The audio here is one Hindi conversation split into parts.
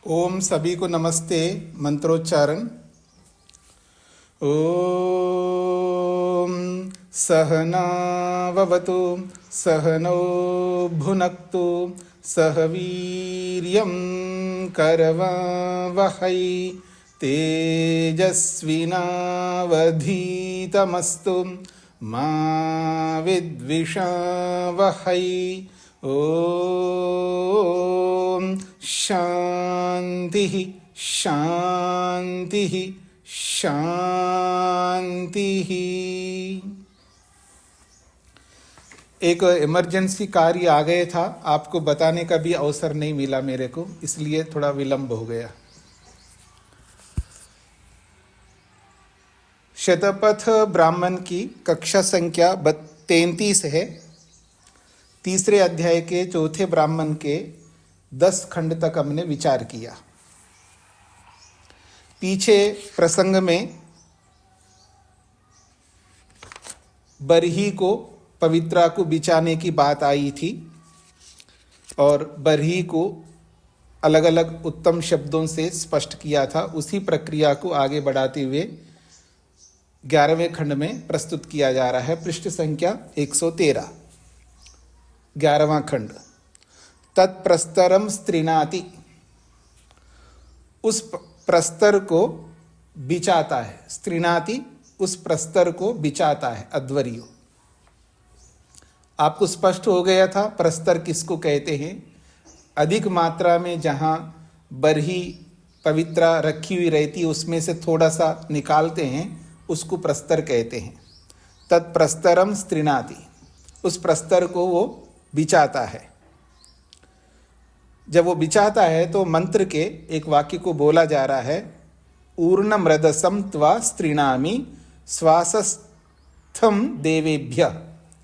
ओम सभी को नमस्ते। मंत्रोच्चारण। ओम सहनाववतु सहनौ भुनक्तु सह वीर्यं करवावहै तेजस्विनावधीतमस्तु मा विद्विषावहै। ओम शांति शांति शांति। एक इमरजेंसी कार्य आ गया था, आपको बताने का भी अवसर नहीं मिला मेरे को, इसलिए थोड़ा विलंब हो गया। शतपथ ब्राह्मण की कक्षा संख्या 33 है। तीसरे अध्याय के चौथे ब्राह्मण के 10 खंड तक हमने विचार किया। पीछे प्रसंग में बरही को पवित्रा को बिचाने की बात आई थी और बरही को अलग अलग उत्तम शब्दों से स्पष्ट किया था। उसी प्रक्रिया को आगे बढ़ाते हुए 11वें खंड में प्रस्तुत किया जा रहा है। पृष्ठ संख्या 113, 11वां खंड। तत्प्रस्तरम स्त्रीणाति, उस प्रस्तर को बिचाता है। स्त्रीणाति, उस प्रस्तर को बिचाता है। अध्वर्यो। आपको स्पष्ट हो गया था प्रस्तर किसको कहते हैं। अधिक मात्रा में जहां बरही पवित्रा रखी हुई रहती है उसमें से थोड़ा सा निकालते हैं, उसको प्रस्तर कहते हैं। तत्प्रस्तरम स्त्रीणाति, उस प्रस्तर को वो बिचाता है। जब वो बिचाता है तो मंत्र के एक वाक्य को बोला जा रहा है, ऊर्णमृदसं त्वा स्त्रीणामि श्वासस्थम देवेभ्य।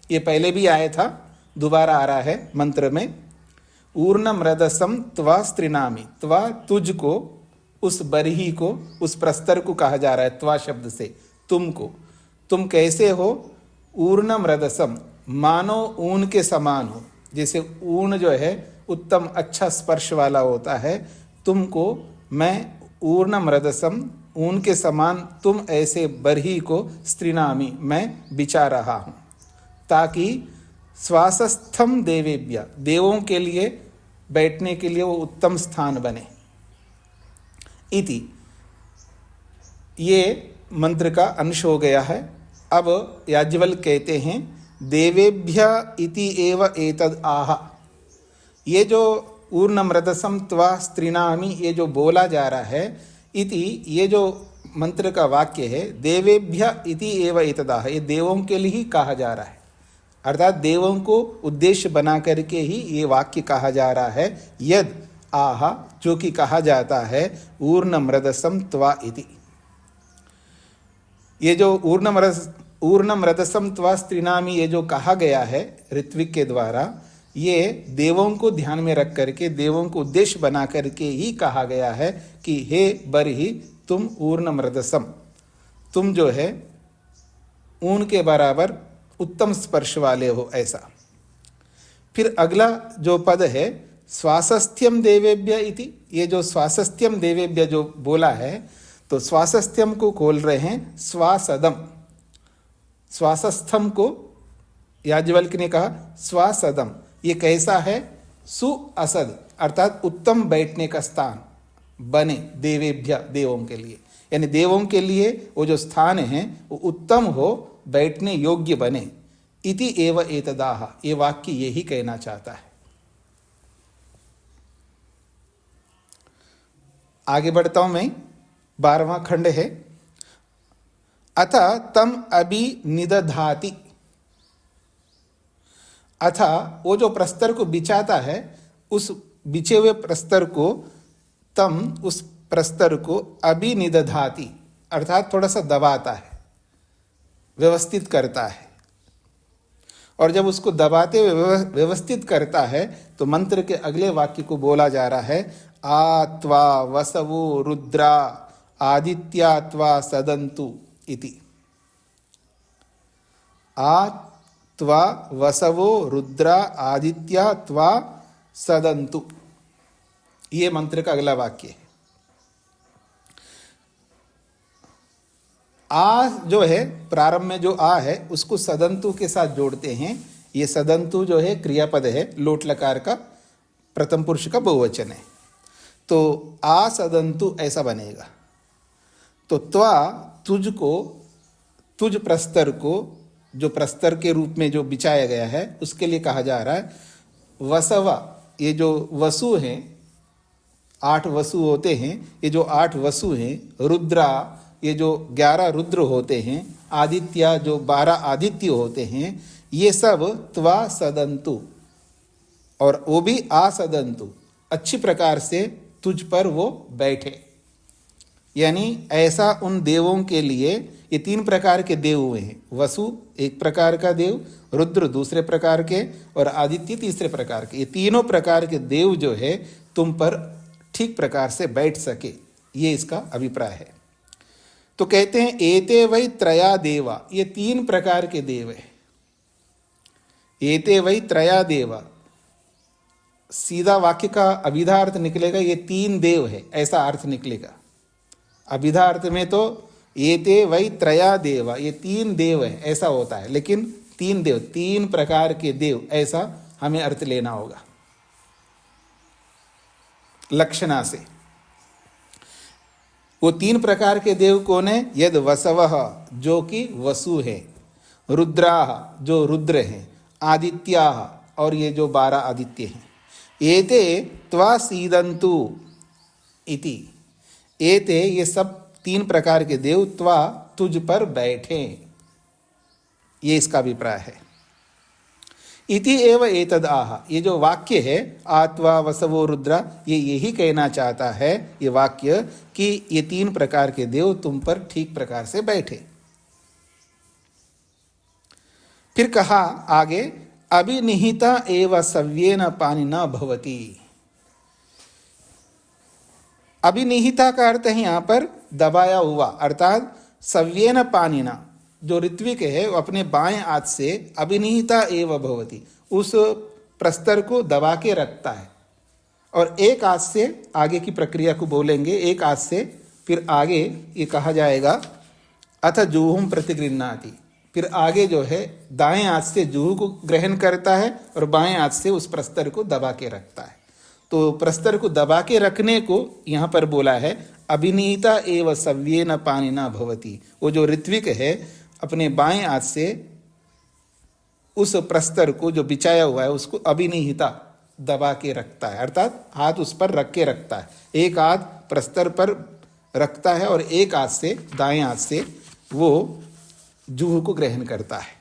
ये पहले भी आया था, दोबारा आ रहा है मंत्र में। ऊर्णमृदसं त्वा स्त्रीणामि, त्वा तुझको, उस बरही को, उस प्रस्तर को कहा जा रहा है त्वा शब्द से, तुमको। तुम कैसे हो? ऊर्णमृदसम, मानो ऊन के समान हो। जैसे ऊन जो है उत्तम अच्छा स्पर्श वाला होता है, तुमको मैं ऊर्णमृदसम, ऊन के समान तुम ऐसे बरही को स्त्रीणामि, मैं बिचा रहा हूँ, ताकि श्वासस्थम देवेभ्य, देवों के लिए बैठने के लिए वो उत्तम स्थान बने। इति, ये मंत्र का अंश हो गया है। अब याज्ञवल्क्य कहते हैं, देवेभ्य इति एव एतद् आह। ये जो ऊर्णमृदसं त्वा स्त्रीणामि, ये जो बोला जा रहा है, इति, ये जो मंत्र का वाक्य है, देवेभ्य इति एव एतदाह, ये देवों के लिए ही कहा जा रहा है। अर्थात देवों को उद्देश्य बना करके ही ये वाक्य कहा जा रहा है। यद आह, जो कि कहा जाता है ऊर्णमृदसं त्वा इति। ये जो ऊर्णमृदसं त्वा स्त्रीणामि, ये जो कहा गया है ऋत्विक के द्वारा, ये देवों को ध्यान में रख करके, देवों को उद्देश्य बना करके ही कहा गया है कि हे बरही, तुम ऊर्णमृदसम, तुम जो है ऊन के बराबर उत्तम स्पर्श वाले हो, ऐसा। फिर अगला जो पद है स्वासस्थ्यम देवेभ्य इति, ये जो स्वासस्थ्यम देवेभ्य जो बोला है, तो स्वासस्थ्यम को खोल रहे हैं स्वासदम। स्वासस्थम को याज्ञवल्क्य ने कहा स्वासदम, ये कैसा है? सुअसद, अर्थात उत्तम बैठने का स्थान बने देवेभ्य, देवों के लिए। यानी देवों के लिए वो जो स्थान है वो उत्तम हो, बैठने योग्य बने। इति एव एतदाह, ये वाक्य यही कहना चाहता है। आगे बढ़ता हूं मैं। 12वां खंड है। अथ तम अभिनिदधाति, अथा, वो जो प्रस्तर को बिछाता है, उस बिछे हुए प्रस्तर को, तम, उस प्रस्तर को अभिनिदधाति, अर्थात थोड़ा सा दबाता है, व्यवस्थित करता है। और जब उसको दबाते हुए व्यवस्थित करता है तो मंत्र के अगले वाक्य को बोला जा रहा है, आत्वा वसवो रुद्रा आदित्या त्वा सदन्तु इति। त्वा वसवो रुद्रा आदित्या त्वा सदन्तु, ये मंत्र का अगला वाक्य है। आ जो है प्रारंभ में जो आ है उसको सदंतु के साथ जोड़ते हैं। ये सदंतु जो है क्रियापद है, लोट लकार का प्रथम पुरुष का बहुवचन है। तो आ सदंतु ऐसा बनेगा। तो त्वा तुझको, तुझ प्रस्तर को, जो प्रस्तर के रूप में जो बिछाया गया है उसके लिए कहा जा रहा है वसवा। ये जो वसु हैं, 8 वसु होते हैं, ये जो 8 वसु हैं, रुद्रा ये जो 11 रुद्र होते हैं, आदित्य जो 12 आदित्य होते हैं, ये सब त्वा सदंतु, और वो भी आसदंतु, अच्छी प्रकार से तुझ पर वो बैठे। यानी ऐसा उन देवों के लिए, ये 3 प्रकार के देव हुए हैं। वसु एक प्रकार का देव, रुद्र दूसरे प्रकार के, और आदित्य तीसरे प्रकार के। ये तीनों प्रकार के देव जो है तुम पर ठीक प्रकार से बैठ सके, ये इसका अभिप्राय है। तो कहते हैं एते वै त्रया देवा, ये 3 प्रकार के देव है। एते वै त्रया देवा, सीधा वाक्य का अभिधा अर्थ निकलेगा ये 3 देव है, ऐसा अर्थ निकलेगा। अभिधा अर्थ में तो एते वै त्रया देवा, ये 3 देव है ऐसा होता है, लेकिन 3 देव, 3 प्रकार के देव, ऐसा हमें अर्थ लेना होगा लक्षणा से। वो 3 प्रकार के देव कौन है? यद वसवः जो कि वसु है, रुद्राः जो रुद्र हैं, आदित्याः और ये जो 12 आदित्य हैं। एते त्वा सीदन्तु इति, एते ये सब 3 प्रकार के देव त्वा तुझ पर बैठे, ये इसका अभिप्राय है। इति एव एतद आह, ये जो वाक्य है आत्वा वसवो रुद्रा, ये यही कहना चाहता है ये वाक्य कि ये 3 प्रकार के देव तुम पर ठीक प्रकार से बैठे। फिर कहा आगे अभिनिहिता एव सव्येन पानिना भवति। अभिनिहिता का अर्थ है यहाँ पर दबाया हुआ, अर्थात सव्येन पानिना, जो ऋत्विक है वो अपने बाएं हाथ से अभिनिहिता एव भवति, उस प्रस्तर को दबा के रखता है। और एक हाथ से आगे की प्रक्रिया को बोलेंगे, एक हाथ से फिर आगे ये कहा जाएगा अथ जूहुम प्रतिगृह्णाति, फिर आगे जो है दाएं हाथ से जूहू को ग्रहण करता है और बाएं हाथ से उस प्रस्तर को दबा के रखता है। तो प्रस्तर को दबा के रखने को यहाँ पर बोला है अभिनीता एव सव्येन पानिना भवति। वो जो ऋत्विक है अपने बाएं हाथ से उस प्रस्तर को जो बिछाया हुआ है उसको अभिनिहिता दबा के रखता है, अर्थात हाथ उस पर रख के रखता है। एक हाथ प्रस्तर पर रखता है और एक हाथ से, दाएं हाथ से वो जूह को ग्रहण करता है।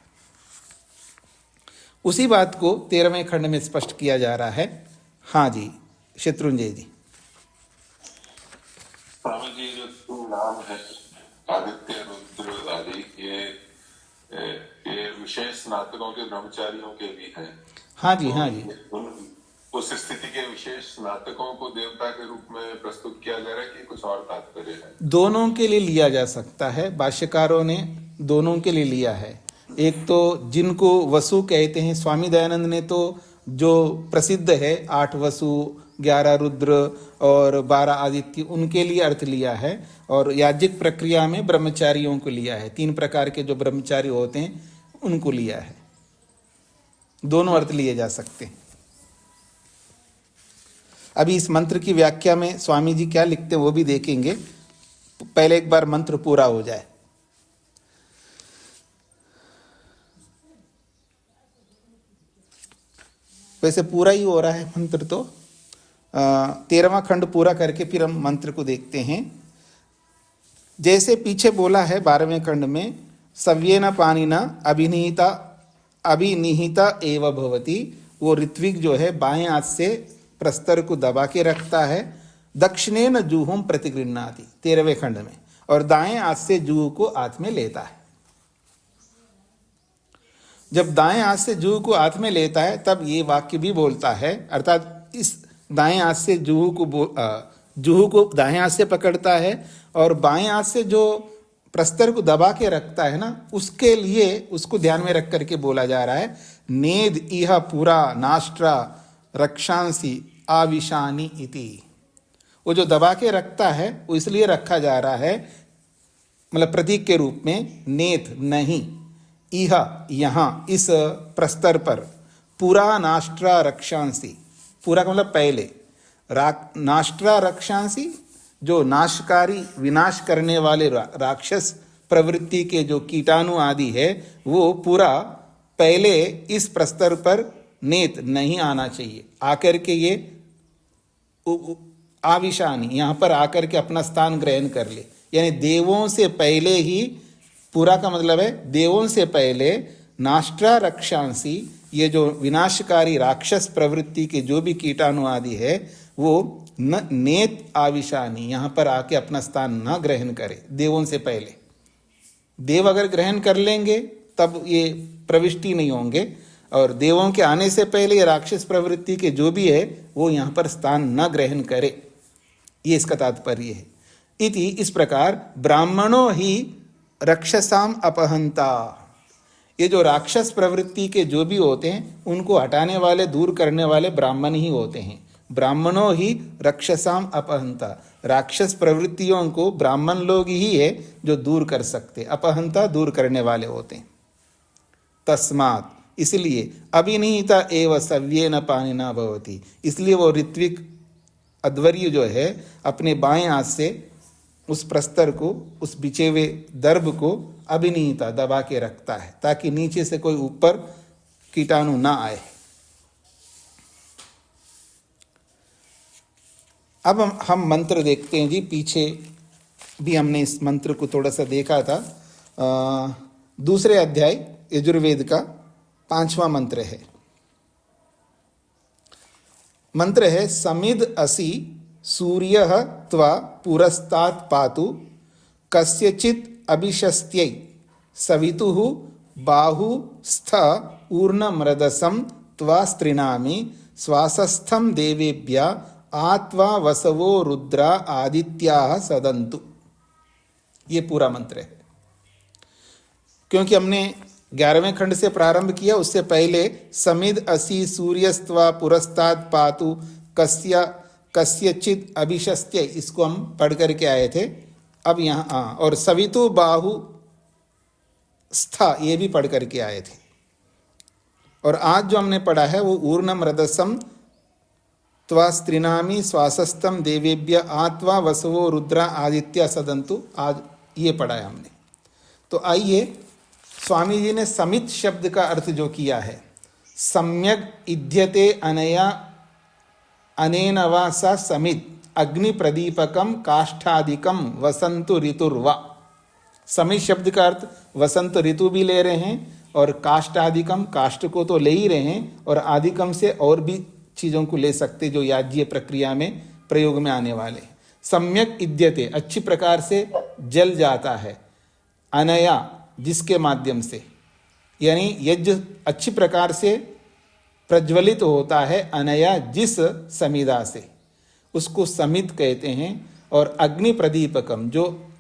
उसी बात को 13वें खंड में स्पष्ट किया जा रहा है। हाँ जी शत्रुंजय जी। स्वामी जी जो नाम है आदित्य रुद्र आदि, ये विशेष स्नातकों के ब्रह्मचारियों के भी हैं। हाँ जी, हाँ जी। उस स्थिति के विशेष स्नातकों को देवता के रूप में प्रस्तुत किया जा रहा है कि कुछ और तात्पर्य है? दोनों के लिए लिया जा सकता है, भाष्यकारों ने दोनों के लिए लिया है। एक तो जिनको वसु कहते हैं, स्वामी दयानंद ने तो जो प्रसिद्ध है 8 वसु, 11 रुद्र और 12 आदित्य, उनके लिए अर्थ लिया है। और याज्ञिक प्रक्रिया में ब्रह्मचारियों को लिया है, 3 प्रकार के जो ब्रह्मचारी होते हैं उनको लिया है। दोनों अर्थ लिए जा सकते हैं। अभी इस मंत्र की व्याख्या में स्वामी जी क्या लिखते हैं वो भी देखेंगे, पहले एक बार मंत्र पूरा हो जाए। वैसे पूरा ही हो रहा है मंत्र, तो 13वां खंड पूरा करके फिर हम मंत्र को देखते हैं। जैसे पीछे बोला है 12वें खंड में, सव्येन पानिना अभिनिहिता एव भवति, वो ऋत्विक जो है बाएं हाथ से प्रस्तर को दबा के रखता है, दक्षिणेन जूहुम प्रतिगृह्णाति 13वें खंड में, और दाएं हाथ से जूह को हाथ में लेता है। जब दाएं हाथ से जूह को हाथ में लेता है तब ये वाक्य भी बोलता है, अर्थात इस दाएं हाथ से जूह को दाएं हाथ से पकड़ता है और बाएं हाथ से जो प्रस्तर को दबा के रखता है ना, उसके लिए उसको ध्यान में रख करके बोला जा रहा है नेद इह पुरा नाष्ट्रा रक्षांसी आविशानी इति। वो जो दबा के रखता है वो इसलिए रखा जा रहा है, मतलब प्रतीक के रूप में, नेत नहीं, इह यहाँ इस प्रस्तर पर, पूरा नाष्ट्रा रक्षांसी, पूरा का मतलब पहले, नाष्ट्रा रक्षांसी जो नाशकारी विनाश करने वाले राक्षस प्रवृत्ति के जो कीटाणु आदि है वो पूरा पहले इस प्रस्तर पर नेत नहीं आना चाहिए, आकर के ये आविशानी यहाँ पर आकर के अपना स्थान ग्रहण कर ले। यानी देवों से पहले ही, पूरा का मतलब है देवों से पहले नाष्ट्रा रक्षांसी, ये जो विनाशकारी राक्षस प्रवृत्ति के जो भी कीटाणु आदि है वो न नेत आविशानी, यहाँ पर आके अपना स्थान न ग्रहण करे देवों से पहले। देव अगर ग्रहण कर लेंगे तब ये प्रविष्टि नहीं होंगे, और देवों के आने से पहले ये राक्षस प्रवृत्ति के जो भी है वो यहाँ पर स्थान न ग्रहण करे, ये इसका तात्पर्य है। इति, इस प्रकार ब्राह्मणों ही रक्षसाम अपहंता, ये जो राक्षस प्रवृत्ति के जो भी होते हैं उनको हटाने वाले, दूर करने वाले ब्राह्मण ही होते हैं। ब्राह्मणों ही रक्षसाम अपहंता, राक्षस प्रवृत्तियों को ब्राह्मण लोग ही है जो दूर कर सकते, अपहंता दूर करने वाले होते हैं। तस्मात्, इसलिए अभिनीता एव सव्येन पाणिना भवति, इसलिए वो ऋत्विक अध्वर्य जो है अपने बाएं हाथ से उस प्रस्तर को, उस बिछे हुए दर्भ को अभिनीता दबा के रखता है ताकि नीचे से कोई ऊपर कीटाणु ना आए। अब हम मंत्र देखते हैं जी। पीछे भी हमने इस मंत्र को थोड़ा सा देखा था। दूसरे अध्याय यजुर्वेद का 5वां मंत्र है। मंत्र है समिद असि सूर्यः त्वा पुरस्तात् पातु कस्यचित् अभिशस्त्यै सवितुः बाहु स्थ ऊर्णमृदसं त्वा स्त्रीणामि श्वासस्थं देवेभ्य आत्वा वसवो रुद्रा आदित्याः सदन्तु। ये पूरा मंत्र है। क्योंकि हमने 11वें खंड से प्रारंभ किया, उससे पहले समिद असि सूर्यस्त्वा पुरस्तात् पातु कस्यचित् अभिशस्त्यै, इसको हम पढ़ करके आए थे। अब यहाँ और सवितु बाहु स्था, ये भी पढ़ करके आए थे। और आज जो हमने पढ़ा है वो ऊर्णम रदसम त्वा स्त्रीणामि श्वासस्तम देवेभ्य आत्वा वसवो रुद्रा आदित्य सदंतु, आज ये पढ़ा है हमने। तो आइए, स्वामी जी ने समित शब्द का अर्थ जो किया है, सम्यक इध्यते अनया अनेन वा सा समित अग्नि प्रदीपकम काष्ठादिकम वसंतु ऋतुर्वा। समित शब्द का अर्थ वसंत ऋतु भी ले रहे हैं और काष्ठादिकम, काष्ठ को तो ले ही रहे हैं, और आदिकम से और भी चीज़ों को ले सकते जो याज्ञीय प्रक्रिया में प्रयोग में आने वाले। सम्यक इद्यते, अच्छी प्रकार से जल जाता है, अनया जिसके माध्यम से, यानी यज्ञ अच्छी प्रकार से प्रज्वलित होता है, अनया जिस समिदा से, उसको समित कहते हैं। और अग्नि प्रदीपकम, जो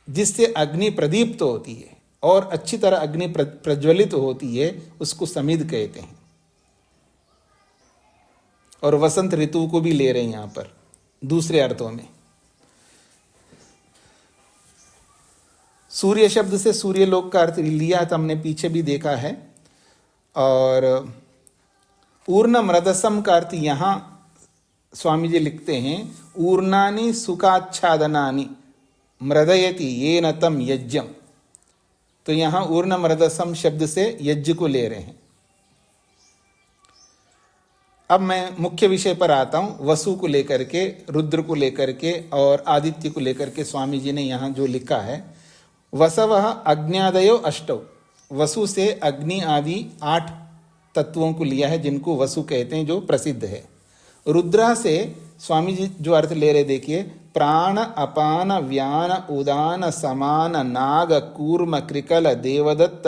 जिससे अग्नि प्रदीप्त होती है और अच्छी तरह अग्नि प्रज्वलित होती है, उसको समिद कहते हैं। और वसंत ऋतु को भी ले रहे हैं यहाँ पर दूसरे अर्थों में। सूर्य शब्द से सूर्य लोक का अर्थ लिया था, हमने पीछे भी देखा है। और ऊर्णम रदसम का अर्थ यहाँ स्वामी जी लिखते हैं, ऊर्णानि सुखाच्छादनानि मृदयति ये नतम यज्ञम। तो यहाँ ऊर्णम रदसम शब्द से यज्ञ को ले रहे हैं। अब मैं मुख्य विषय पर आता हूँ, वसु को लेकर के, रुद्र को लेकर के और आदित्य को लेकर के स्वामी जी ने यहाँ जो लिखा है। वसवः अग्न्यादयो अष्टौ, वसु से अग्नि आदि 8 तत्वों को लिया है जिनको वसु कहते हैं, जो प्रसिद्ध है। रुद्रा से स्वामी जी जो अर्थ ले रहे देखिए, प्राण अपान व्यान उदान समान नाग कूर्म कृकल देवदत्त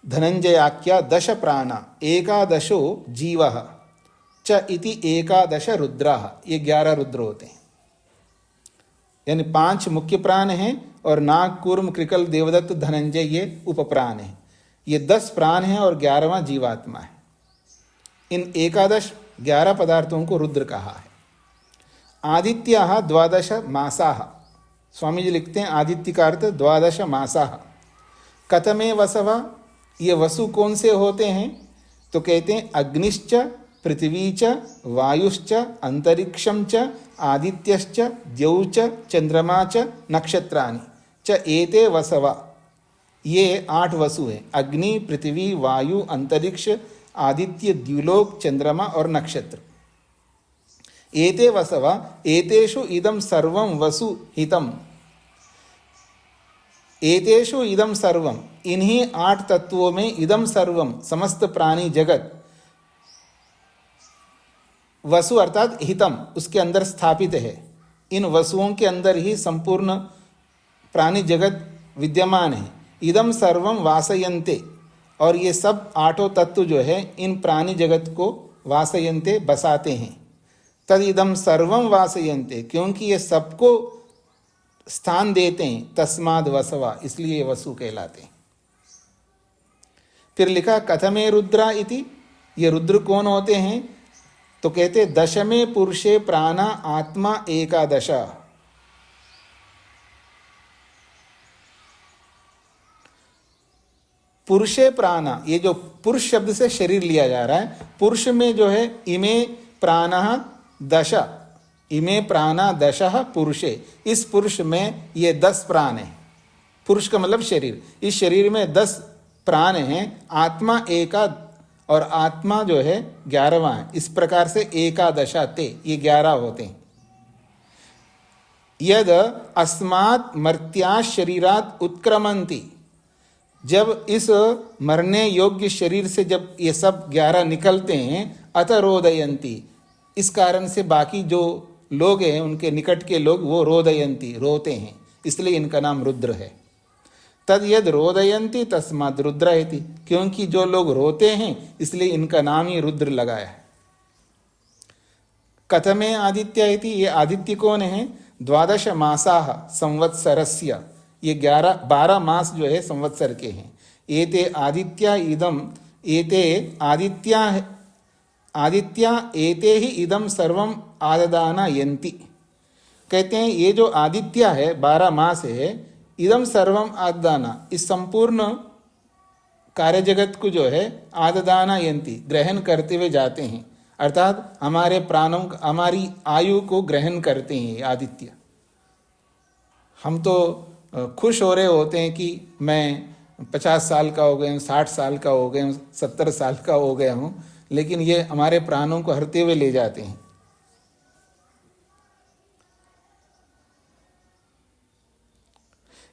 धनंजयाख्या 10 प्राणा एकादशो जीवः च इति 11 रुद्राः। ये 11 रुद्र होते हैं, यानी 5 मुख्य प्राण हैं और नाग कूर्म कृकल देवदत्त धनंजय ये उपप्राण हैं। ये 10 प्राण हैं और 11वां जीवात्मा है। इन 11 पदार्थों को रुद्र कहा है। आदित्याः 12 मासाः। स्वामी जी लिखते हैं आदित्य का अर्थ 12 मासाः। कथमे वसवा, ये वसु कौन से होते हैं? तो कहते हैं अग्निश्च पृथ्वी च वायुश्च अंतरिक्षम च आदित्यश्च द्यौ च चंद्रमा च नक्षत्राणि च एते वसवा। ये 8 वसु हैं, अग्नि, पृथ्वी, वायु, अंतरिक्ष, आदित्य, द्युलोक, चंद्रमा और नक्षत्र। एते वसवा एतेषु इदं सर्वं वसु हितम्। एतेषु इदं सर्वम, इन्हीं 8 तत्वों में इदं सर्वम समस्त प्राणी जगत, वसु अर्थात हितम उसके अंदर स्थापित है। इन वसुओं के अंदर ही संपूर्ण प्राणी जगत विद्यमान है। इदम सर्वम वासयन्ते, और ये सब 8 तत्व जो है इन प्राणी जगत को वासयन्ते बसाते हैं। तद इदम सर्वम वासयन्ते, क्योंकि ये सबको स्थान देते हैं, तस्माद वसवा, इसलिए ये वसु कहलाते हैं। फिर लिखा कथमे रुद्रा इति, ये रुद्र कौन होते हैं? तो कहते दशमे पुरुषे प्राणा आत्मा एकादश। पुरुषे प्राणा, ये जो पुरुष शब्द से शरीर लिया जा रहा है, पुरुष में जो है इमे प्राणः दश, इमे प्राणा दशः पुरुषे, इस पुरुष में ये 10 प्राण हैं। पुरुष का मतलब शरीर, इस शरीर में 10 प्राण हैं। आत्मा एका, और आत्मा जो है 11वां है। इस प्रकार से एकादशा ते, ये 11 होते हैं। यद अस्मात् मर्त्यात् शरीरात् उत्क्रमन्ति, जब इस मरने योग्य शरीर से जब ये सब 11 निकलते हैं, अत रोदयन्ति, इस कारण से बाकी जो लोग हैं उनके निकट के लोग वो रोदयन्ति रोते हैं, इसलिए इनका नाम रुद्र है। तद यद रोदयन्ति तस्मात् रुद्र इति, क्योंकि जो लोग रोते हैं इसलिए इनका नाम ही रुद्र लगाया है। कथमे आदित्य इति, ये आदित्य कौन है? 12 मासाः संवत्सरस्य, ये 12 मास जो है संवत्सर के हैं। एते आदित्या इदम, एते आदित्या एते ही इदम सर्वम आददाना यन्ति। कहते हैं ये जो आदित्य है 12 मास है, इदम सर्वम आददाना, इस संपूर्ण कार्य जगत को जो है आददाना यन्ति, ग्रहण करते हुए जाते हैं, अर्थात हमारे प्राणों, हमारी आयु को ग्रहण करते हैं आदित्य। हम तो खुश हो रहे होते हैं कि मैं 50 साल का हो गया हूँ, 60 साल का हो गया हूँ, 70 साल का हो गया हूँ, लेकिन ये हमारे प्राणों को हरते हुए ले जाते हैं।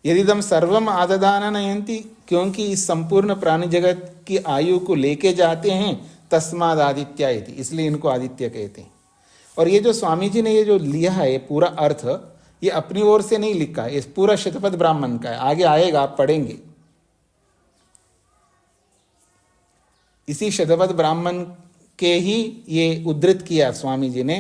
यदिदम सर्वम आददाना नयन्ति, क्योंकि इस संपूर्ण प्राणी जगत की आयु को लेके जाते हैं, तस्माद आदित्य इति, इसलिए इनको आदित्य कहते हैं। और ये जो स्वामी जी ने ये जो लिया है, ये पूरा अर्थ ये अपनी ओर से नहीं लिखा है, ये पूरा शतपथ ब्राह्मण का है, आगे आएगा आप पढ़ेंगे। इसी शतपथ ब्राह्मण के ही ये उद्धृत किया स्वामी जी ने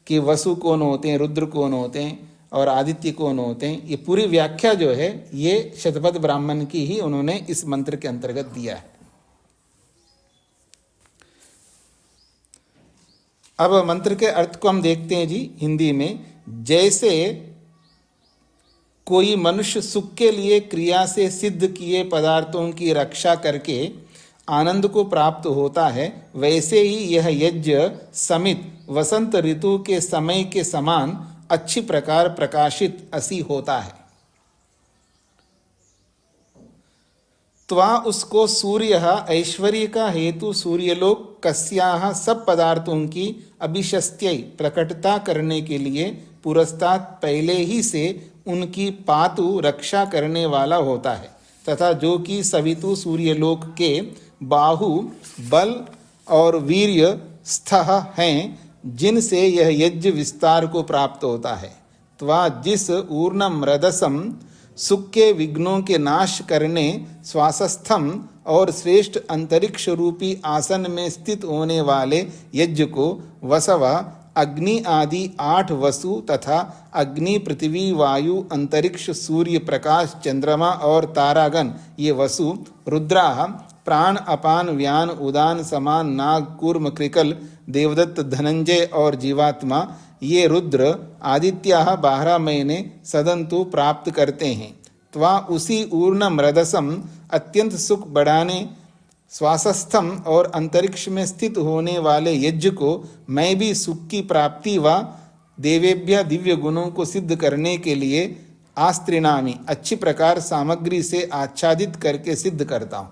कि वसु कौन होते हैं, रुद्र कौन होते हैं और आदित्य कौन होते हैं। ये पूरी व्याख्या जो है ये शतपथ ब्राह्मण की ही उन्होंने इस मंत्र के अंतर्गत दिया है। अब मंत्र के अर्थ को हम देखते हैं जी हिंदी में। जैसे कोई मनुष्य सुख के लिए क्रिया से सिद्ध किए पदार्थों की रक्षा करके आनंद को प्राप्त होता है, वैसे ही यह यज्ञ समित वसंत ऋतु के समय के समान अच्छी प्रकार प्रकाशित असी होता है। त्वा उसको सूर्य ऐश्वर्य का हेतु सूर्यलोक कस्याः सब पदार्थों की अभिशस्त्यै प्रकटता करने के लिए पुरस्तात् पहले ही से उनकी पातु रक्षा करने वाला होता है, तथा जो कि सवितु सूर्यलोक के बाहु बल और वीर्य स्थः हैं, जिनसे यह यज्ञ विस्तार को प्राप्त होता है। त्वा जिस ऊर्णम रदसम सुख के विघ्नों के नाश करने स्वास्थस्थम और श्रेष्ठ अंतरिक्ष रूपी आसन में स्थित होने वाले यज्ञ को वसवा अग्नि आदि 8 वसु तथा अग्नि पृथ्वी वायु अंतरिक्ष सूर्य प्रकाश चंद्रमा और तारागण ये वसु रुद्रा प्राण अपान व्यान उदान समान नाग कूर्म कृकल देवदत्त धनंजय और जीवात्मा ये रुद्र आदित्याः 12 महीने सदंतु प्राप्त करते हैं। त्वा उसी ऊर्णम रदसम अत्यंत सुख बढ़ाने श्वासस्थम और अंतरिक्ष में स्थित होने वाले यज्ञ को मैं भी सुख की प्राप्ति व देवेभ्य दिव्य गुणों को सिद्ध करने के लिए आस्त्रिनामी अच्छी प्रकार सामग्री से आच्छादित करके सिद्ध करता हूँ।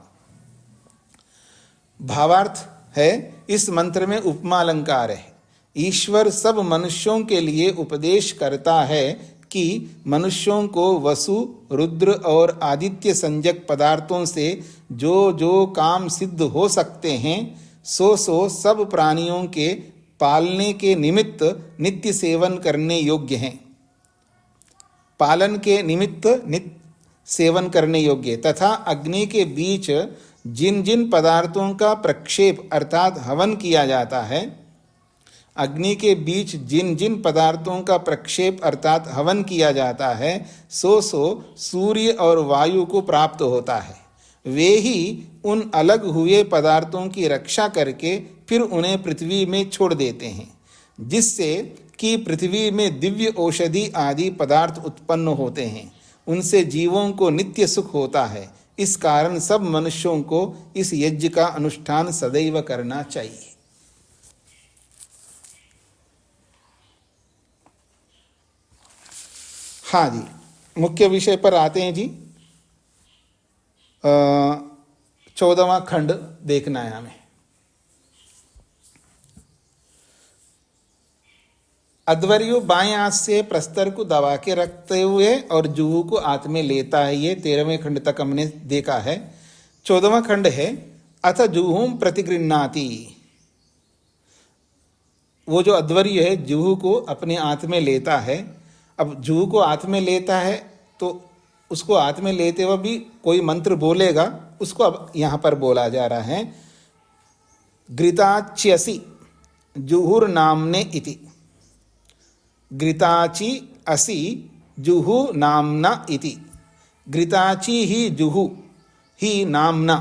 भावार्थ है, इस मंत्र में उपमा अलंकार है। ईश्वर सब मनुष्यों के लिए उपदेश करता है कि मनुष्यों को वसु रुद्र और आदित्य संज्ञक पदार्थों से जो जो काम सिद्ध हो सकते हैं सो सब प्राणियों के पालने के निमित्त नित्य सेवन करने योग्य हैं, पालन के निमित्त नित्य सेवन करने योग्य, तथा अग्नि के बीच जिन जिन पदार्थों का प्रक्षेप अर्थात हवन किया जाता है, अग्नि के बीच जिन जिन पदार्थों का प्रक्षेप अर्थात हवन किया जाता है सो सूर्य और वायु को प्राप्त होता है। वे ही उन अलग हुए पदार्थों की रक्षा करके फिर उन्हें पृथ्वी में छोड़ देते हैं, जिससे कि पृथ्वी में दिव्य औषधि आदि पदार्थ उत्पन्न होते हैं। उनसे जीवों को नित्य सुख होता है। इस कारण सब मनुष्यों को इस यज्ञ का अनुष्ठान सदैव करना चाहिए। हाँ जी, मुख्य विषय पर आते हैं जी। 14वां खंड देखना है हमें। अध्वर्यु बाएं हाथ से प्रस्तर को दबा के रखते हुए और जुहू को हाथ में लेता है। ये 13वें खंड तक हमने देखा है। 14वां खंड है अथ जुहूम प्रतिगृह्णाति। वो जो अध्वर्य है जुहू को अपने हाथ में लेता है। अब जुहू को हाथ में लेता है तो उसको हाथ में लेते हुए भी कोई मंत्र बोलेगा, उसको अब यहाँ पर बोला जा रहा है। घृताच्यसि जुहुर नामने इति। घृताची असि जुहु नामना इति। घृताची ही जुहु ही नामना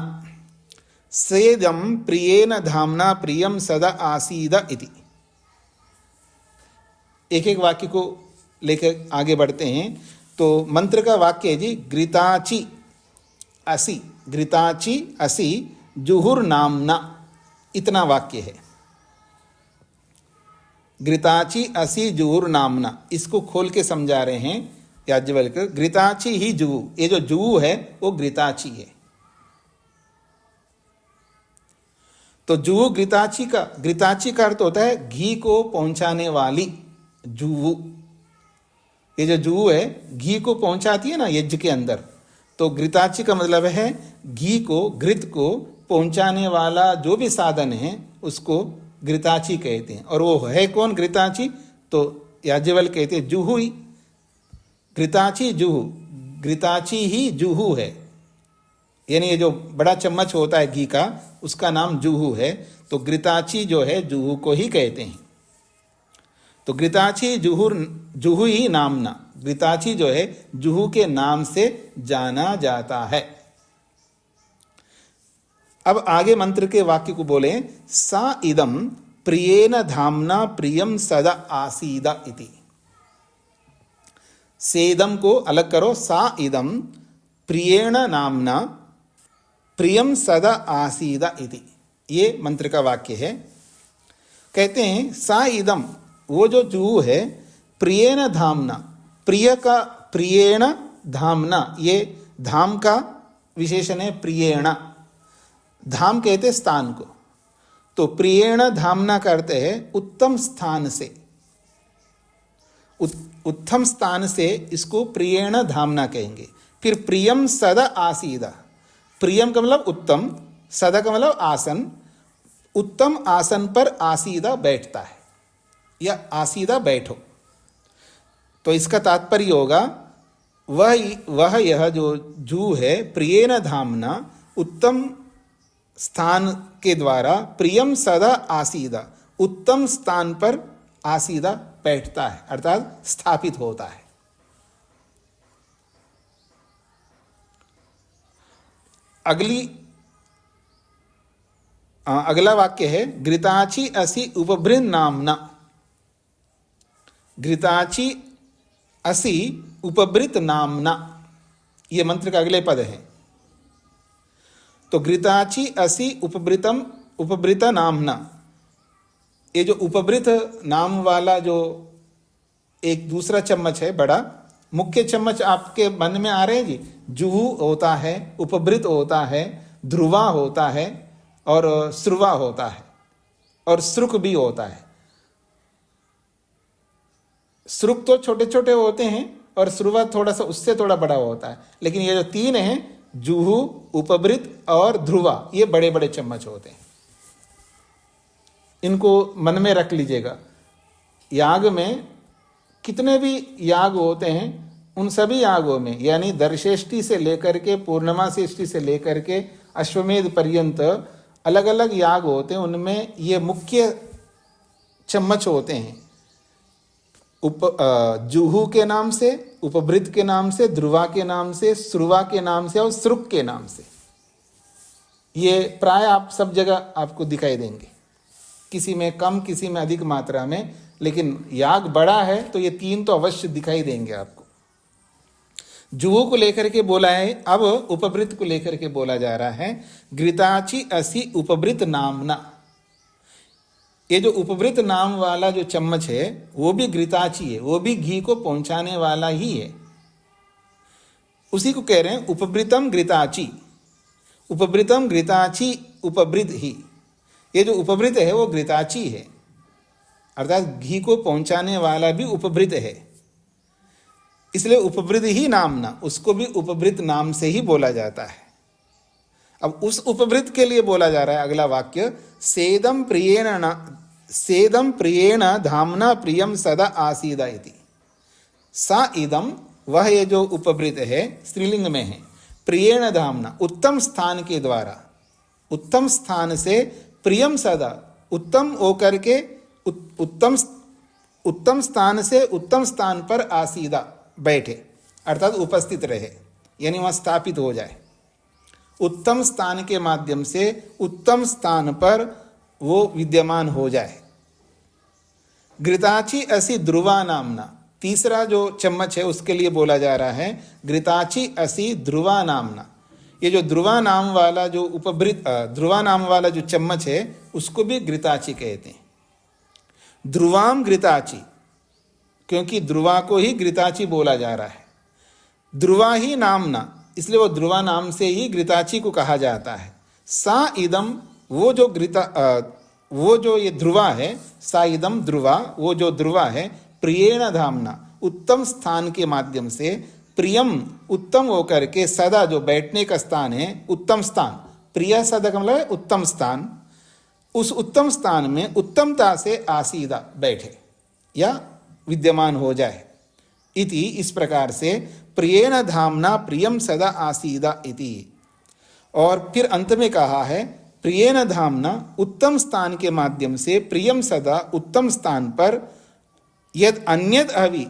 सेदम प्रियेन धामना प्रियम सदा आसीद इति। एक एक वाक्य को लेकर आगे बढ़ते हैं। तो मंत्र का वाक्य है जी, घृताची असि, घृताची असि जुहुर नामना, इतना वाक्य है। घृताची असि जुहुर नामना, इसको खोल के समझा रहे हैं याज्ञवल्क्य। घृताची ही जुहू, ये जो जुहू है वो घृताची है। तो जुहू घृताची का अर्थ होता है घी को पहुंचाने वाली जुहू। ये जो जुहू है घी को पहुंचाती है ना यज्ञ के अंदर, तो घृताची का मतलब है घी को, घृत को पहुंचाने वाला जो भी साधन है उसको घृताची कहते हैं। और वो है कौन घृताची? तो याज्ञवल्क्य कहते हैं जुहू ही। घृताची जुहू, घृताची ही जुहू है। यानी ये जो बड़ा चम्मच होता है घी का, उसका नाम जुहू है। तो घृताची जो है जुहू को ही कहते हैं। तो घृताची जुहू ही नामना, घृताची जो है जुहू के नाम से जाना जाता है। अब आगे मंत्र के वाक्य को बोले, सा इदम प्रियेन धामना प्रियम सदा आसीदा इति। सेदम को अलग करो, सा इदम प्रियेण नामना प्रियम सदा आसीदा इति। ये मंत्र का वाक्य है। कहते हैं सा इदम, वो जो जुहू है, प्रियेण धामना, प्रिय का प्रियेण धामना, ये धाम का विशेषण है प्रियेण। धाम कहते स्थान को, तो प्रियेण धामना करते हैं उत्तम स्थान से। उत्तम स्थान से इसको प्रियेण धामना कहेंगे। फिर प्रियम सदा आसीदा, प्रियम का मतलब उत्तम, सदा का मतलब आसन। उत्तम आसन पर आसीदा बैठता है या आसीदा बैठो। तो इसका तात्पर्य होगा वह यह जो जू है प्रियेण धामना, उत्तम स्थान के द्वारा प्रियम सदा आसीदा, उत्तम स्थान पर आसीदा बैठता है अर्थात स्थापित होता है। अगली अगला वाक्य है घृताची असि उपभृत नामना। घृताची असि उपभृत नामना, ये मंत्र का अगले पद है। तो घृताची असि उपभृत नामना, ये जो उपभृत नाम वाला जो एक दूसरा चम्मच है बड़ा, मुख्य चम्मच आपके मन में आ रहे हैं जी। जुहू होता है, उपभृत होता है, ध्रुवा होता है और श्रुवा होता है और श्रुक भी होता है। श्रुक तो छोटे छोटे होते हैं और श्रुवा थोड़ा सा उससे थोड़ा बड़ा होता है, लेकिन ये जो तीन हैं, जुहू, उपभृत और ध्रुवा, ये बड़े बड़े चम्मच होते हैं। इनको मन में रख लीजिएगा। याग में कितने भी याग होते हैं, उन सभी यागों में, यानी दर्शेष्टि से लेकर के पूर्णमासी से लेकर के अश्वमेध पर्यंत अलग अलग याग होते हैं, उनमें ये मुख्य चम्मच होते हैं। जुहू के नाम से, उपभृत के नाम से, ध्रुवा के नाम से, श्रुवा के नाम से और श्रुक के नाम से। ये प्राय आप सब जगह आपको दिखाई देंगे, किसी में कम किसी में अधिक मात्रा में, लेकिन याग बड़ा है तो ये तीन तो अवश्य दिखाई देंगे आपको। जुहू को लेकर के बोला है, अब उपभृत को लेकर के बोला जा रहा है घृताची असि उपभृत नामना। ये जो उपभृत नाम वाला जो चम्मच है वो भी घृताची है, वो भी घी को पहुंचाने वाला ही है। उसी को कह रहे हैं उपभृतम घृताची। उपभृतम घृताची उपभृत ही, ये जो उपभृत है वो घृताची है, अर्थात घी को पहुंचाने वाला भी उपभृत है, इसलिए उपभृत ही नामना, उसको भी उपभृत नाम से ही बोला जाता है। अब उस उपभृत के लिए बोला जा रहा है अगला वाक्य, सेदम प्रियेण धामना प्रियम सदा आसीदा इति। सा इदम, वह ये जो उपभृत है स्त्रीलिंग में है, प्रियेण धामना, उत्तम स्थान के द्वारा, उत्तम स्थान से, प्रियम सदा, उत्तम होकर के, उत्तम स्थान से उत्तम स्थान पर आसीदा, बैठे, अर्थात उपस्थित रहे, यानी वहां स्थापित हो जाए। उत्तम स्थान के माध्यम से उत्तम स्थान पर वो विद्यमान हो जाए। घृताची असि ध्रुवा नामना, तीसरा जो चम्मच है उसके लिए बोला जा रहा है घृताची असि ध्रुवा नामना। ये जो ध्रुवा नाम वाला जो उपभृत, ध्रुवा नाम वाला जो चम्मच है उसको भी घृताची कहते हैं। ध्रुवाम घृताची, क्योंकि ध्रुवा को ही घृताची बोला जा रहा है। ध्रुवा ही नामना, इसलिए वो ध्रुवा नाम से ही घृताची को कहा जाता है। सा इदम, वो जो ये ध्रुवा है, सा इदम ध्रुवा, वो जो ध्रुवा है, प्रियेण धामना, उत्तम स्थान के माध्यम से, प्रियम, उत्तम होकर के, सदा, जो बैठने का स्थान है, उत्तम स्थान, प्रिय सदा का मतलब है उत्तम स्थान, उस उत्तम स्थान में उत्तमता से आसीदा, बैठे या विद्यमान हो जाए। इति, इस प्रकार से, प्रियेण धामना प्रियम सदा आसीदा इति। और फिर अंत में कहा है प्रियेण धामना, उत्तम स्थान के माध्यम से, प्रियम सदा, उत्तम स्थान पर, यद अन्यद हवि,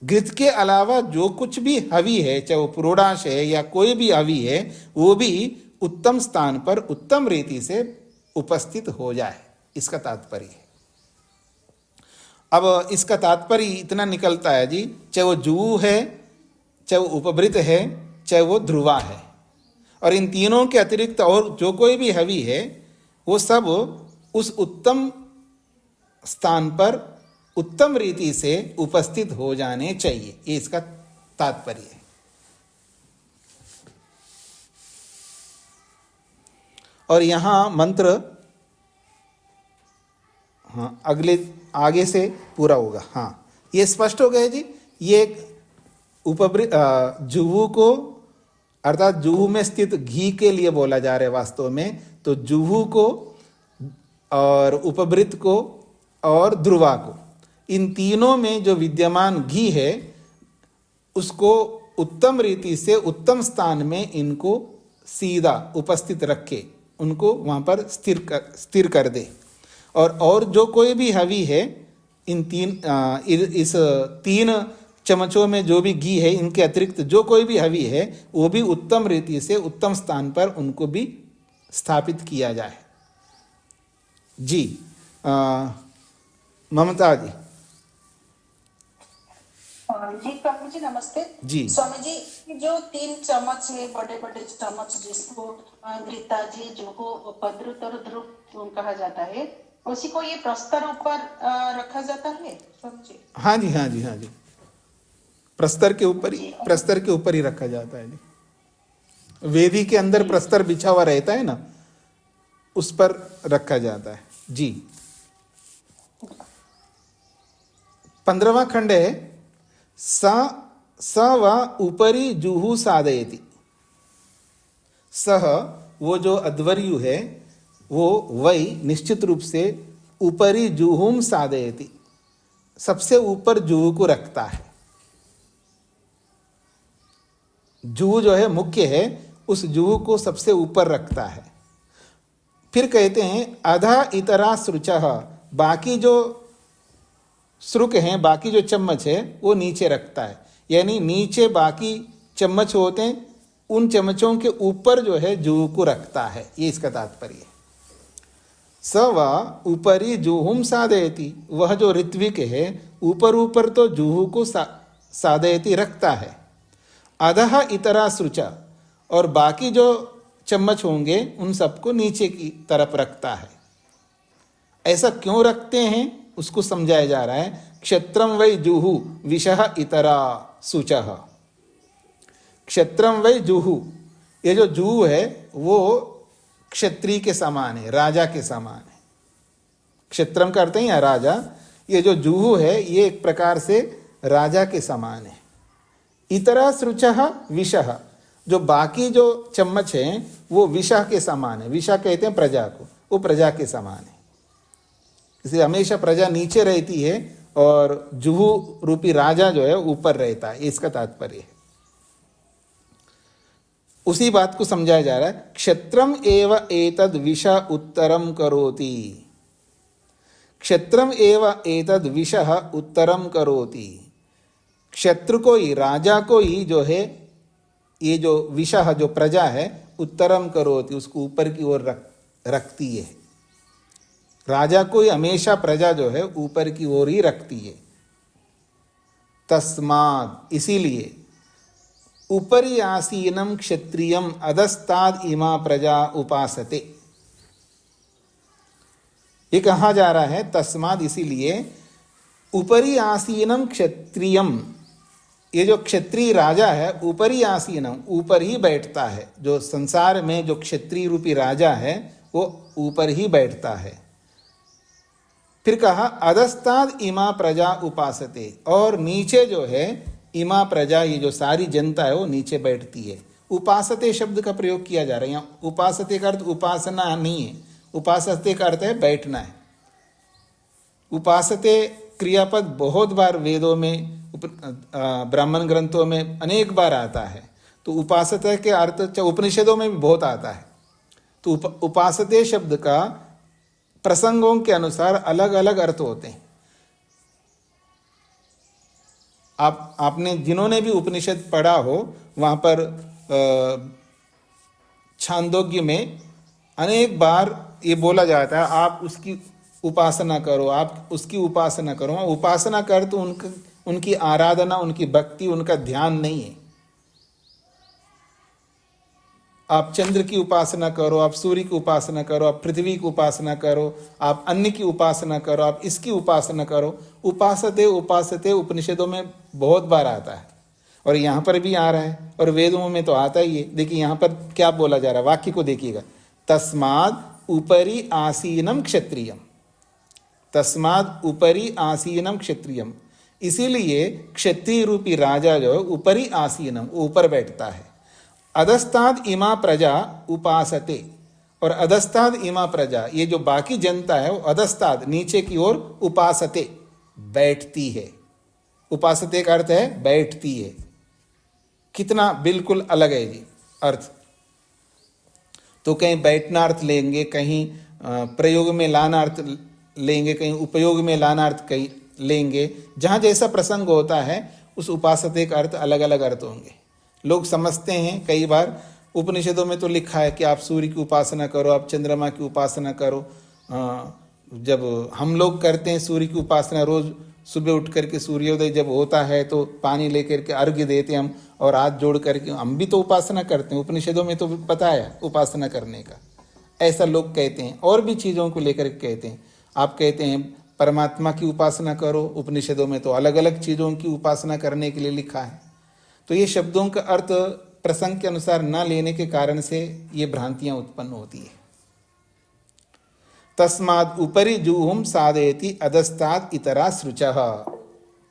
घृत के अलावा जो कुछ भी हवि है, चाहे वो पुरोडाश है या कोई भी हवि है, वो भी उत्तम स्थान पर उत्तम रीति से उपस्थित हो जाए, इसका तात्पर्य है। अब इसका तात्पर्य इतना निकलता है जी, चाहे वो जुहू है, चाहे वो उपभृत है, चाहे वो ध्रुवा है, और इन तीनों के अतिरिक्त और जो कोई भी हवि है, वो सब उस उत्तम स्थान पर उत्तम रीति से उपस्थित हो जाने चाहिए, ये इसका तात्पर्य है। और यहां मंत्र अगले आगे से पूरा होगा। हाँ, ये स्पष्ट हो गया जी। ये उपभृत जुहू को, अर्थात जुहू में स्थित घी के लिए बोला जा रहा है वास्तव में, तो जुहू को और उपभृत को और ध्रुवा को, इन तीनों में जो विद्यमान घी है उसको उत्तम रीति से उत्तम स्थान में इनको सीधा उपस्थित रखे, उनको वहाँ पर स्थिर कर दे। और जो कोई भी हवि है, इस तीन चमचों में जो भी घी है, इनके अतिरिक्त जो कोई भी हवि है, वो भी उत्तम रीति से उत्तम स्थान पर उनको भी स्थापित किया जाए। जी ममता जी। जी प्रभु जी नमस्ते। जी स्वामी जी, जो 3 चम्मच है, बड़े बड़े चम्मच, जिसको गीता जी जो को पद्रुत और ध्रुव कहा जाता है, उसी को ये प्रस्तर ऊपर रखा जाता है स्वामी जी? हाँ जी, हाँ जी, हाँ जी, प्रस्तर के ऊपर ही, जी। प्रस्तर के ऊपर ही रखा जाता है जी। वेदी के अंदर प्रस्तर बिछा हुआ रहता है ना, उस पर रखा जाता है जी। 15वां खंड है, स व उपरि जुहु साधयति। सह, वो जो अध्वर्यु है, वो वही निश्चित रूप से उपरि जुहुम साधयति, सबसे ऊपर जुहू को रखता है। जुहू जो है मुख्य है, उस जुहू को सबसे ऊपर रखता है। फिर कहते हैं अधा इतरा श्रुचः, बाकी जो श्रुक हैं, बाकी जो चम्मच है, वो नीचे रखता है। यानी नीचे बाकी चम्मच होते हैं, उन चम्मचों के ऊपर जो है जुहू को रखता है, ये इसका तात्पर्य है। स व ऊपरी जुहुम साधयति, वह जो ऋत्विक है ऊपर ऊपर तो जुहू को साधयति रखता है। अधः इतरा श्रुचा, और बाकी जो चम्मच होंगे उन सबको नीचे की तरफ रखता है। ऐसा क्यों रखते हैं उसको समझाया जा रहा है। क्षत्रम वै जुहु विषः इतरा शुचः। क्षत्रम वै जुहु, ये जो जुहू है वो क्षत्रिय के समान है, राजा के समान है। क्षत्रम करते हैं या राजा, ये जो जुहू है ये एक प्रकार से राजा के समान है। इतरा श्रुचः विषः, जो बाकी जो चम्मच हैं वो विषा के समान है। विषा कहते हैं प्रजा को, वो प्रजा के समान है। इसलिए हमेशा प्रजा नीचे रहती है और जुहू रूपी राजा जो है ऊपर रहता है, इसका तात्पर्य है। उसी बात को समझाया जा रहा है। क्षत्रम एव एतद विषा उत्तरम करोति। क्षत्रम एव एतद विषः उत्तरम करोति। क्षत्र को ही, राजा को ही जो है ये जो विषः जो प्रजा है उत्तरम करोति, उसको ऊपर की ओर रखती है। राजा को ही हमेशा प्रजा जो है ऊपर की ओर ही रखती है। तस्माद, इसीलिए उपरि आसीनम क्षत्रियम अधस्ताद इमा प्रजा उपासते, ये कहा जा रहा है। तस्माद, इसीलिए उपरि आसीनम क्षत्रियम, ये जो क्षत्रिय राजा है उपरि आसीनम, ऊपर ही बैठता है। जो संसार में जो क्षत्रिय रूपी राजा है वो ऊपर ही बैठता है। फिर कहा अधस्ताद इमा प्रजा उपासते, और नीचे जो है इमा प्रजा, ये जो सारी जनता है वो नीचे बैठती है। उपासते शब्द का प्रयोग किया जा रहा है यहाँ। उपासते का अर्थ उपासना नहीं है, उपासते का अर्थ है बैठना है। उपासते क्रियापद बहुत बार वेदों में, ब्राह्मण ग्रंथों में अनेक बार आता है। तो उपासते के अर्थ उपनिषदों में भी बहुत आता है। तो उपासते शब्द का प्रसंगों के अनुसार अलग अलग अर्थ होते हैं। आपने जिन्होंने भी उपनिषद पढ़ा हो, वहाँ पर छांदोग्य में अनेक बार ये बोला जाता है आप उसकी उपासना करो, आप उसकी उपासना करो। उपासना कर तो उनकी आराधना, उनकी भक्ति, उनका ध्यान नहीं है। आप चंद्र की उपासना करो, आप सूर्य की उपासना करो, आप पृथ्वी की उपासना करो, आप अन्न की उपासना करो, आप इसकी उपासना करो। उपासते उपासते उपनिषदों में बहुत बार आता है और यहाँ पर भी आ रहा है और वेदों में तो आता ही है। देखिए यहाँ पर क्या बोला जा रहा है, वाक्य को देखिएगा। तस्माद उपरि आसीनम क्षत्रियम, तस्माद उपरि आसीनम क्षत्रियम, इसीलिए क्षत्रिय रूपी राजा जो है उपरि आसीनम, ऊपर बैठता है। अधस्ताद इमा प्रजा उपासते, और अधस्ताद इमा प्रजा, ये जो बाकी जनता है वो अधस्ताद नीचे की ओर उपासते बैठती है। उपासते का अर्थ है बैठती है। कितना बिल्कुल अलग है जी अर्थ। तो कहीं बैठना अर्थ लेंगे, कहीं प्रयोग में लाना अर्थ लेंगे, कहीं उपयोग में लाना अर्थ कहीं लेंगे। जहाँ जैसा प्रसंग होता है उस उपासते का अर्थ अलग अलग अर्थ होंगे। लोग समझते हैं, कई बार उपनिषदों में तो लिखा है कि आप सूर्य की उपासना करो, आप चंद्रमा की उपासना करो, जब हम लोग करते हैं सूर्य की उपासना, रोज सुबह उठ करके सूर्योदय जब होता है तो पानी लेकर के अर्घ्य देते हैं हम, और हाथ जोड़ करके हम भी तो उपासना करते हैं। उपनिषदों में तो बताया उपासना करने का, ऐसा लोग कहते हैं। और भी चीज़ों को लेकर के कहते हैं। आप कहते हैं परमात्मा की उपासना करो, उपनिषदों में तो अलग अलग चीज़ों की उपासना करने के लिए लिखा है। तो ये शब्दों का अर्थ प्रसंग के अनुसार न लेने के कारण से ये भ्रांतियां उत्पन्न होती है। तस्माद उपरि जूहुम साधयति अधस्ताद इतरा सृचः,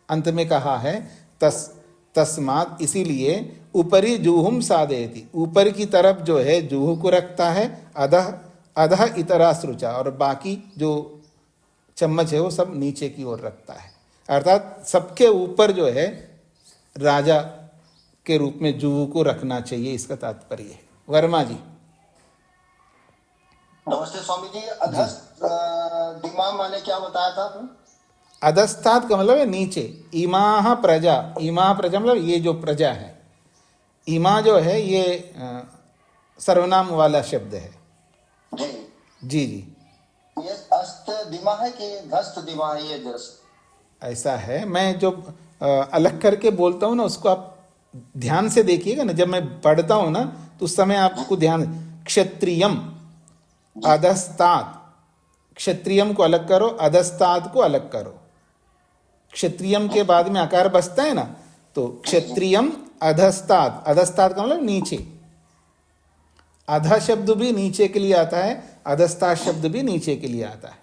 अंत में कहा है तस्माद, इसीलिए उपरि जूहुम साधयति, ऊपर की तरफ जो है जूहू को रखता है, अधः अधः इतरा सृचा, और बाकी जो चम्मच है वो सब नीचे की ओर रखता है। अर्थात सबके ऊपर जो है राजा के रूप में जूहू को रखना चाहिए, इसका तात्पर्य है। वर्मा जी। नमस्ते स्वामी जी। अधस्त दिमाग माने क्या बताया था आपने? अधस्तात् का मतलब है नीचे। इमा प्रजा, इमा प्रजा मतलब ये जो प्रजा है। इमा जो है ये सर्वनाम वाला शब्द है। जी जी जी, ये अस्त दिमा है कि धस्त दिमा है? ये जस्ट ऐसा है। मैं जो अलग करके बोलता हूँ ना, उसको आप ध्यान से देखिएगा ना। जब मैं पढ़ता हूँ ना तो उस समय आपको ध्यान, क्षत्रियम अधस्तात्, क्षत्रियम को अलग करो, अधस्तात् को अलग करो। क्षत्रियम के बाद में आकार बसता है ना, तो क्षत्रियम अधस्तात्, अधस्तात् का मतलब नीचे। अधा शब्द भी नीचे के लिए आता है, अधस्तात् शब्द भी नीचे के लिए आता है।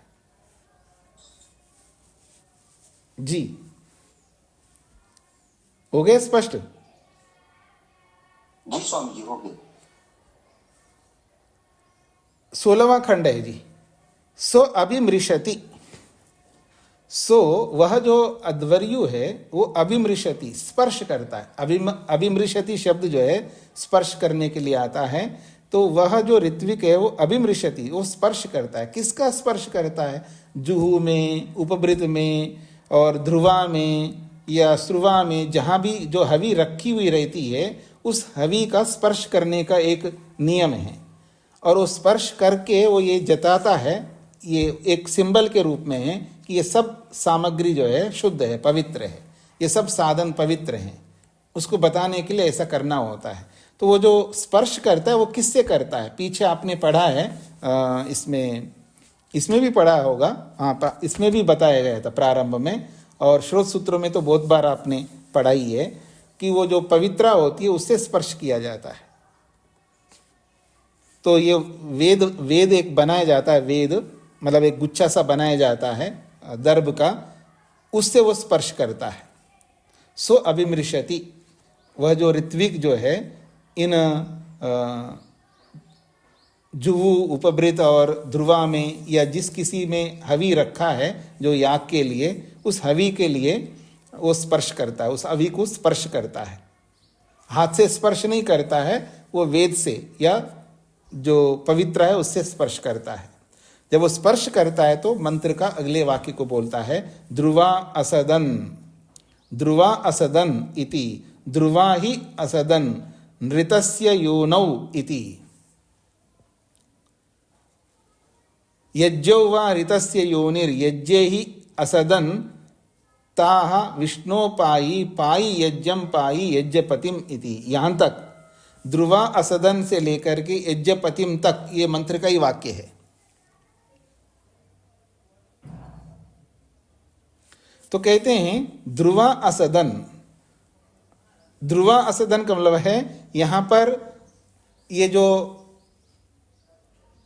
जी, हो गया स्पष्ट? जी स्वामी जी, हो गए। 16वां खंड है जी। सो अभिमृशति, सो वह जो अध्वर्यु है वो अभिमृशति, स्पर्श करता है। अभिमृशति शब्द जो है स्पर्श करने के लिए आता है। तो वह जो ऋत्विक है वो अभिमृशति, वो स्पर्श करता है। किसका स्पर्श करता है? जुहू में, उपवृत में और ध्रुवा में या श्रुवा में, जहाँ भी जो हवि रखी हुई रहती है उस हवि का स्पर्श करने का एक नियम है। और वो स्पर्श करके वो ये जताता है, ये एक सिंबल के रूप में है कि ये सब सामग्री जो है शुद्ध है, पवित्र है, ये सब साधन पवित्र हैं। उसको बताने के लिए ऐसा करना होता है। तो वो जो स्पर्श करता है वो किससे करता है? पीछे आपने पढ़ा है, इसमें भी पढ़ा होगा, हाँ इसमें भी बताया गया था प्रारंभ में, और श्रोत सूत्रों में तो बहुत बार आपने पढ़ाई है कि वो जो पवित्रा होती है उससे स्पर्श किया जाता है। तो ये वेद एक बनाया जाता है, वेद मतलब एक गुच्छा सा बनाया जाता है दर्भ का, उससे वो स्पर्श करता है। सो अभिमृशति, वह जो ऋत्विक जो है इन जुहू, उपवृत और ध्रुवा में या जिस किसी में हवि रखा है जो याग के लिए, उस हवि के लिए वो स्पर्श करता है, उस हवि को स्पर्श करता है। हाथ से स्पर्श नहीं करता है, वो वेद से या जो पवित्र है उससे स्पर्श करता है। जब वो स्पर्श करता है तो मंत्र का अगले वाक्य को बोलता है, ध्रुवा असदन, ध्रुवा असदन इति, ध्रुवा ही असदन नृतस्य योनौ इति। यज्ञो वा ऋतस्य योनिर यज्ञे ही असदन ताह विष्णोपायी पाई यज्ञम पाई यज्ञपतिम इति। यहाँ तक ध्रुवा असदन से लेकर के यज्ञपतिम तक ये मंत्र का ही वाक्य है। तो कहते हैं ध्रुवा असदन, ध्रुवा असदन का मतलब है यहां पर ये जो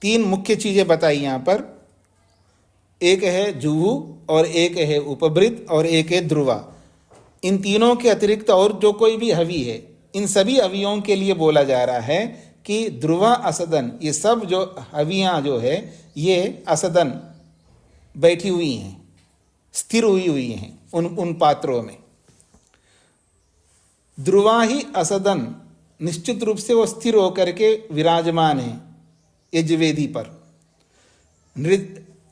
तीन मुख्य चीजें बताई यहां पर, एक है जुहू और एक है उपवृत और एक है ध्रुवा। इन तीनों के अतिरिक्त और जो कोई भी हवि है, इन सभी हवियों के लिए बोला जा रहा है कि ध्रुवा असदन, ये सब जो हवियां जो है ये असदन बैठी हुई हैं, स्थिर हुई हैं उन पात्रों में। ध्रुवा ही असदन, निश्चित रूप से वो स्थिर होकर के विराजमान है यज्वेदी पर।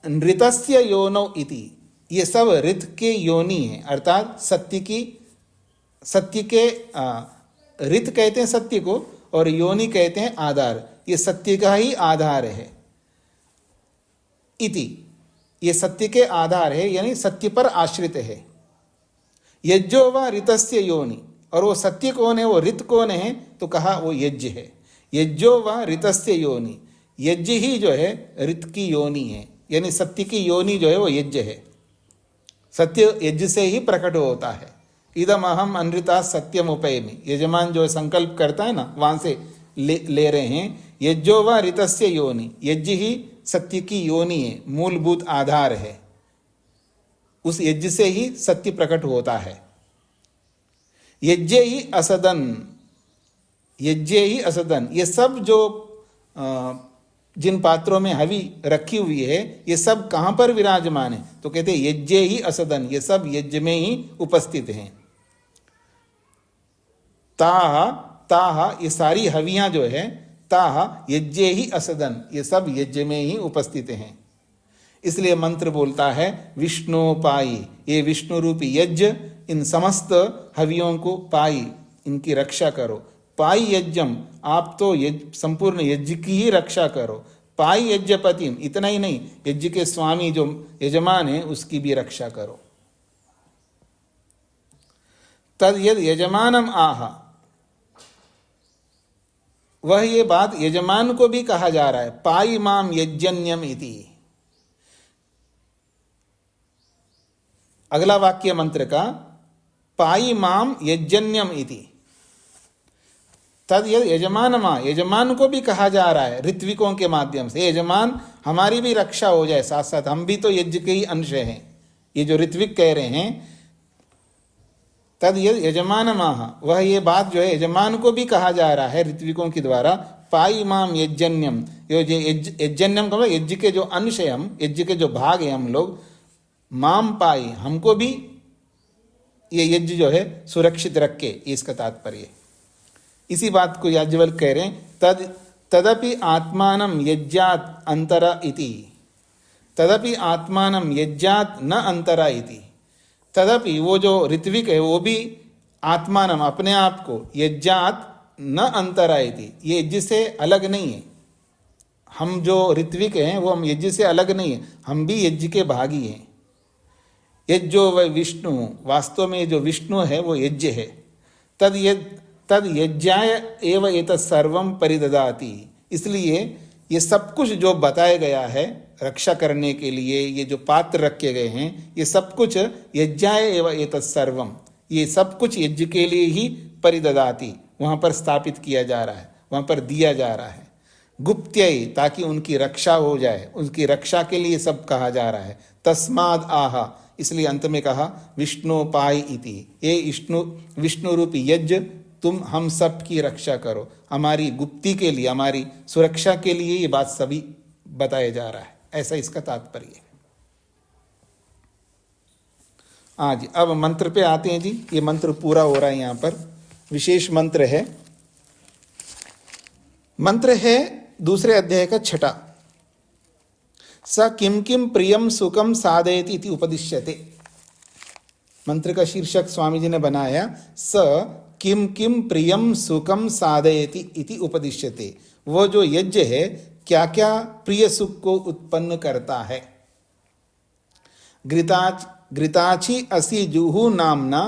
नृतस्य योनौ इति, ये सब ऋत के योनि है, अर्थात सत्य के ऋत कहते हैं सत्य को, और योनि कहते हैं आधार। ये सत्य का ही आधार है। इति, ये सत्य के आधार है, यानी सत्य पर आश्रित है। यज्जो व ऋतस्य योनि, और वो सत्य कौन है, वो ऋत कौन है, तो कहा वो यज्ञ है। यज्जो व ऋतस्य योनि, यज्ञ ही जो है ऋत की योनि है, यानी सत्य की योनि जो है वो यज्ञ है। सत्य यज्ञ से ही प्रकट होता है। इदम अहम अनृता सत्यम उपयमि, यजमान जो संकल्प करता है ना, वहां से ले रहे हैं। यज्जो व ऋतस्य योनि, यज्ञ ही सत्य की योनि है, मूलभूत आधार है। उस यज्ञ से ही सत्य प्रकट होता है। यज्ञ ही असदन, यज्ञ ही असदन, ये सब जो जिन पात्रों में हवि रखी हुई है, ये सब कहाँ पर विराजमान है, तो कहते हैं यज्ञ ही असदन, ये सब यज्ञ में ही उपस्थित हैं। ताहा ताहा, ये सारी हवियां जो है, ताहा यज्ञ ही असदन, ये सब यज्ञ में ही उपस्थित हैं। इसलिए मंत्र बोलता है विष्णु पाई, ये विष्णु रूपी यज्ञ इन समस्त हवियों को पाई, इनकी रक्षा करो। पाई यज्ञम, आप तो संपूर्ण यज्ञ की ही रक्षा करो। पाई यज्ञपतिम, इतना ही नहीं, यज्ञ के स्वामी जो यजमान है उसकी भी रक्षा करो। तद यद यजमानम आह, वह ये बात यजमान को भी कहा जा रहा है। पाई माम यज्ञन्यम इति, अगला वाक्य मंत्र का, पाई माम यज्ञन्यम इति। तद यजमानमा, यजमान को भी कहा जा रहा है ऋत्विकों के माध्यम से। यजमान हमारी भी रक्षा हो जाए, साथ साथ हम भी तो यज्ञ के ही अंश हैं, ये जो ऋत्विक कह रहे हैं। तद यजमानमाह, वह ये बात जो है यजमान को भी कहा जा रहा है ऋत्विकों के द्वारा। पाई माम यज्ञन्यम, यज्ञन्यम का यज्ञ के जो अंश है, हम यज्ञ के जो भाग है हम लोग, माम पाई, हमको भी ये यज्ञ जो है सुरक्षित रखे, इसका तात्पर्य। इसी बात को याज्ञवल्क्य कह रहे हैं। तदपि आत्मानं यज्ञात अंतरा इति, तदपि आत्मानं यज्ञात न अंतरा इति। तदपि वो जो ऋत्विक है वो भी आत्मानम, अपने आप को, यज्ञात न अंतरा इति, ये यज्ञ से अलग नहीं है। हम जो ऋत्विक हैं वो हम यज्ञ से अलग नहीं है, हम भी यज्ञ के भागी हैं। यज्ञो वै विष्णु, वास्तव में जो विष्णु है वो यज्ञ है। तद यज्ञाय एव एतत् सर्वं परिददाति, इसलिए ये सब कुछ जो बताया गया है रक्षा करने के लिए, ये जो पात्र रखे गए हैं, ये सब कुछ यज्ञाय एव एतत् सर्वम, ये सब कुछ यज्ञ के लिए ही परिददाति, वहाँ पर स्थापित किया जा रहा है, वहाँ पर दिया जा रहा है। गुप्त्यै, ताकि उनकी रक्षा हो जाए, उनकी रक्षा के लिए सब कहा जा रहा है। तस्माद आह, इसलिए अंत में कहा विष्णुपाई इति, ये विष्णु रूपी यज्ञ तुम हम सब की रक्षा करो, हमारी गुप्ती के लिए, हमारी सुरक्षा के लिए ये बात सभी बताया जा रहा है, ऐसा इसका तात्पर्य है। आज अब मंत्र पे आते हैं जी। ये मंत्र पूरा हो रहा है, यहाँ पर विशेष मंत्र है। मंत्र है दूसरे अध्याय का 6। स किम किम प्रियम सुखम साधयति इति उपदिश्यते। मंत्र का शीर्षक स्वामी जी ने बनाया स किम किम प्रियम सुखम साधयति इति उपदिश्यते। वो जो यज्ञ है क्या क्या प्रिय सुख को उत्पन्न करता है। घृताची असि जुहु नामना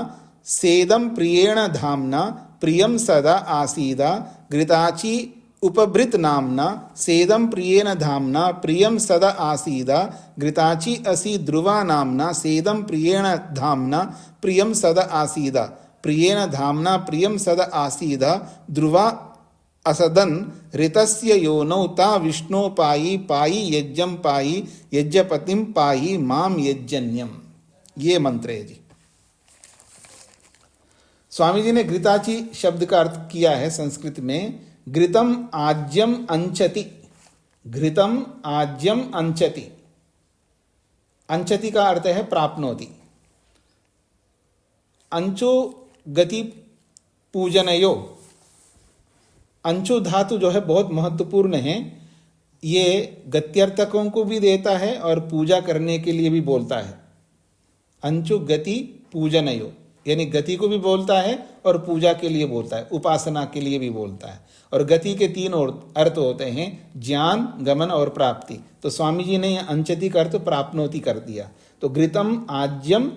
सेदम प्रियेण धामना प्रियम सदा आसीदा। घृताची उपभृत नामना सेदम प्रियेण धामना प्रियम सदा आसीदा। घृताची असि ध्रुवा नामना सेदम प्रियेण धामना प्रियम सदा आसीदा। प्रियेण धामना प्रियम सदा आसीदा। ध्रुवा असदन ऋतस्य योनौ ता विष्णु पाई पाई यज्ञम पाई यज्ञपतिम पाई माम यज्ञन्यम। ये मंत्र है जी। स्वामी जी ने घृताची शब्द का अर्थ किया है संस्कृत में घृतम आज्यम अंचति। घृतम आज्यम अंचति, अंचति का अर्थ है प्राप्नोति। अंचो गति पूजनयो, अंचु धातु जो है बहुत महत्वपूर्ण है। ये गत्यर्थकों को भी देता है और पूजा करने के लिए भी बोलता है। अंचु गति पूजनयो, यानी गति को भी बोलता है और पूजा के लिए बोलता है, उपासना के लिए भी बोलता है। और गति के तीन अर्थ होते हैं, ज्ञान, गमन और प्राप्ति। तो स्वामी जी ने अंचति का अर्थ प्राप्नोति कर दिया। तो घृतम आज्यम,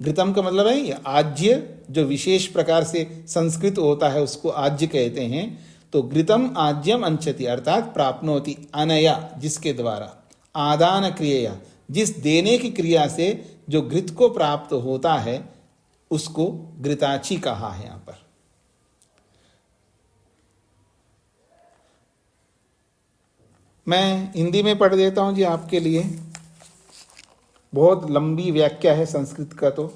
घृतम का मतलब है ये आज्य, जो विशेष प्रकार से संस्कृत होता है उसको आज्य कहते हैं। तो घृतम आज्यम अंचति अर्थात प्राप्नोति, अनया जिसके द्वारा, आदान क्रिया जिस देने की क्रिया से जो घृत को प्राप्त होता है उसको घृताची कहा है। यहां पर मैं हिंदी में पढ़ देता हूं जी आपके लिए, बहुत लंबी व्याख्या है संस्कृत का। तो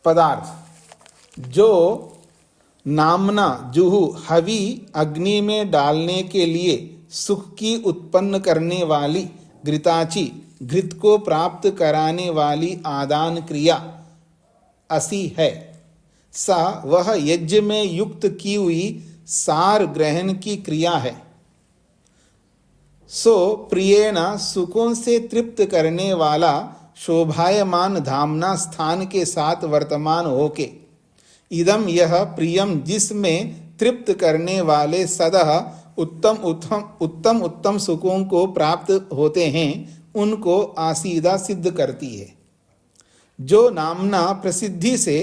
पदार्थ जो नामना जुहु हवि अग्नि में डालने के लिए सुख की उत्पन्न करने वाली घृताची, घृत को प्राप्त कराने वाली आदान क्रिया असी है। सा वह यज्ञ में युक्त की हुई सार ग्रहण की क्रिया है। सो प्रियेण सुखों से तृप्त करने वाला शोभायमान धामना स्थान के साथ वर्तमान होके, इदम यह प्रियम जिसमें तृप्त करने वाले सदा उत्तम सुखों को प्राप्त होते हैं उनको आसीदा सिद्ध करती है। जो नामना प्रसिद्धि से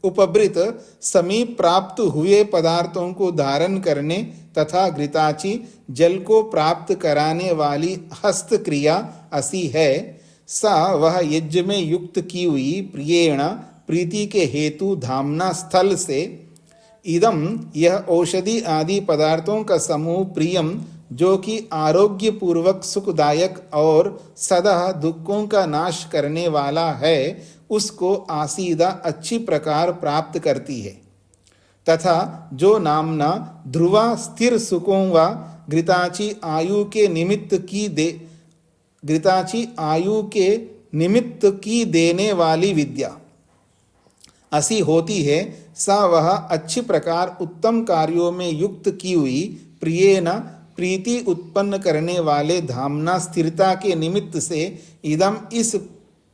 उपवृत समीप प्राप्त हुए पदार्थों को धारण करने तथा घृताची जल को प्राप्त कराने वाली हस्त क्रिया असी है। सा वह यज्ञ में युक्त की हुई प्रियेण प्रीति के हेतु धामना स्थल से, इदम यह औषधि आदि पदार्थों का समूह प्रियम जो कि आरोग्य पूर्वक सुखदायक और सदा दुखों का नाश करने वाला है उसको आसीदा अच्छी प्रकार प्राप्त करती है। तथा जो नामना ध्रुवा स्थिर सुखों व घृताची आयु के निमित्त की देने वाली विद्या असी होती है। सा वह अच्छी प्रकार उत्तम कार्यों में युक्त की हुई प्रियेण प्रीति उत्पन्न करने वाले धामना स्थिरता के निमित्त से इदम इस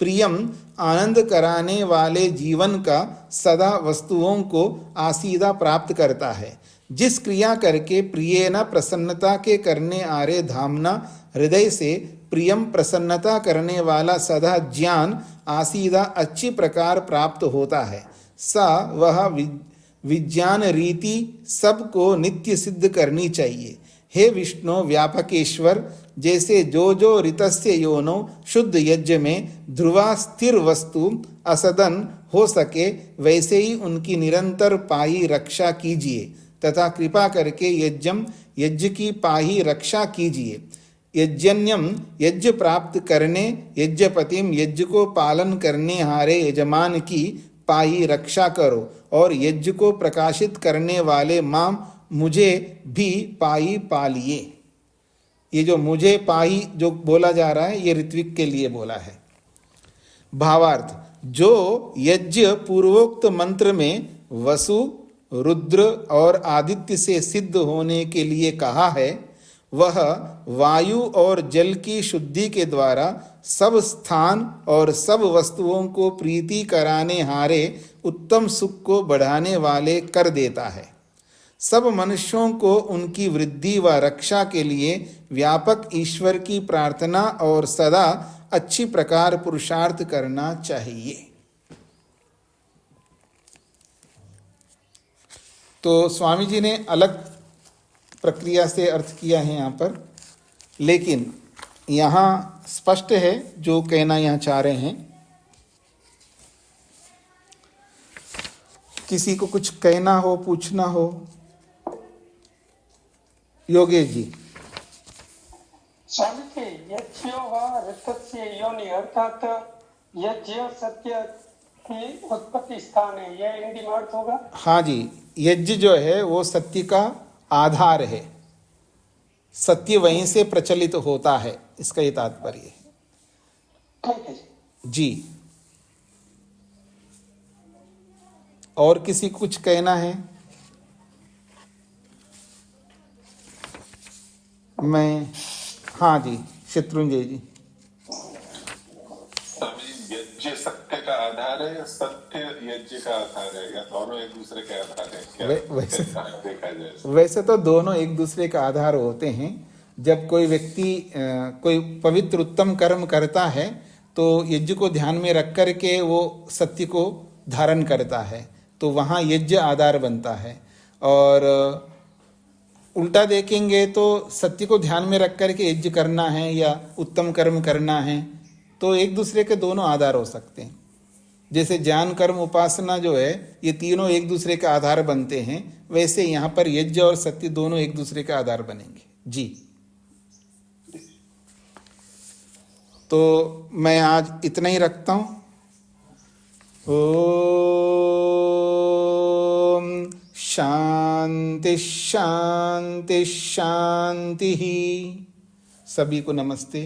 प्रियम आनंद कराने वाले जीवन का सदा वस्तुओं को आसीदा प्राप्त करता है। जिस क्रिया करके प्रियेण प्रसन्नता के करने आ रहे धामना हृदय से प्रियम प्रसन्नता करने वाला सदा ज्ञान आसीदा अच्छी प्रकार प्राप्त होता है। सा वह विज्ञान रीति सबको नित्य सिद्ध करनी चाहिए। हे विष्णु व्यापकेश्वर, जैसे जो ऋतस्य योनो शुद्ध यज्ञ में ध्रुवा स्थिर वस्तु असदन हो सके वैसे ही उनकी निरंतर पाई रक्षा कीजिए तथा कृपा करके यज्ञ की पाही रक्षा कीजिए। यज्ञन्यम यज्ञ प्राप्त करने यज्ञपतिम यज्ञ को पालन करने हारे यजमान की पाही रक्षा करो और यज्ञ को प्रकाशित करने वाले माम मुझे भी पाई पालिए। ये जो मुझे पाई जो बोला जा रहा है ये ऋत्विक के लिए बोला है। भावार्थ, जो यज्ञ पूर्वोक्त मंत्र में वसु रुद्र और आदित्य से सिद्ध होने के लिए कहा है वह वायु और जल की शुद्धि के द्वारा सब स्थान और सब वस्तुओं को प्रीति कराने हारे उत्तम सुख को बढ़ाने वाले कर देता है। सब मनुष्यों को उनकी वृद्धि व रक्षा के लिए व्यापक ईश्वर की प्रार्थना और सदा अच्छी प्रकार पुरुषार्थ करना चाहिए। तो स्वामी जी ने अलग प्रक्रिया से अर्थ किया है यहाँ पर, लेकिन यहाँ स्पष्ट है जो कहना यहाँ चाह रहे हैं। किसी को कुछ कहना हो, पूछना हो? योगेश जी। स्वामी जी, यज्ञ व ऋतस्य योनि अर्थात यज्ञ सत्य की उत्पत्ति स्थान है, यह हिंदी में अर्थ होगा? हाँ जी, यज्ञ जो है वो सत्य का आधार है, सत्य वहीं से प्रचलित होता है, इसका ये तात्पर्य है। ठीक है जी। और किसी को कुछ कहना है? मैं, हाँ जी, शत्रुंजय जी। यज्ञ सत्य का आधार है या सत्य यज्ञ का आधार है, या दोनों एक दूसरे के आधार है? क्या वैसे देखा जाए? वैसे तो दोनों एक दूसरे का आधार होते हैं। जब कोई व्यक्ति कोई पवित्र उत्तम कर्म करता है तो यज्ञ को ध्यान में रख कर के वो सत्य को धारण करता है, तो वहाँ यज्ञ आधार बनता है। और उल्टा देखेंगे तो सत्य को ध्यान में रख कर के यज्ञ करना है या उत्तम कर्म करना है, तो एक दूसरे के दोनों आधार हो सकते हैं। जैसे ज्ञान कर्म उपासना जो है ये तीनों एक दूसरे का आधार बनते हैं, वैसे यहाँ पर यज्ञ और सत्य दोनों एक दूसरे का आधार बनेंगे जी। तो मैं आज इतना ही रखता हूँ। ओम शांति शांति शांति। सभी को नमस्ते।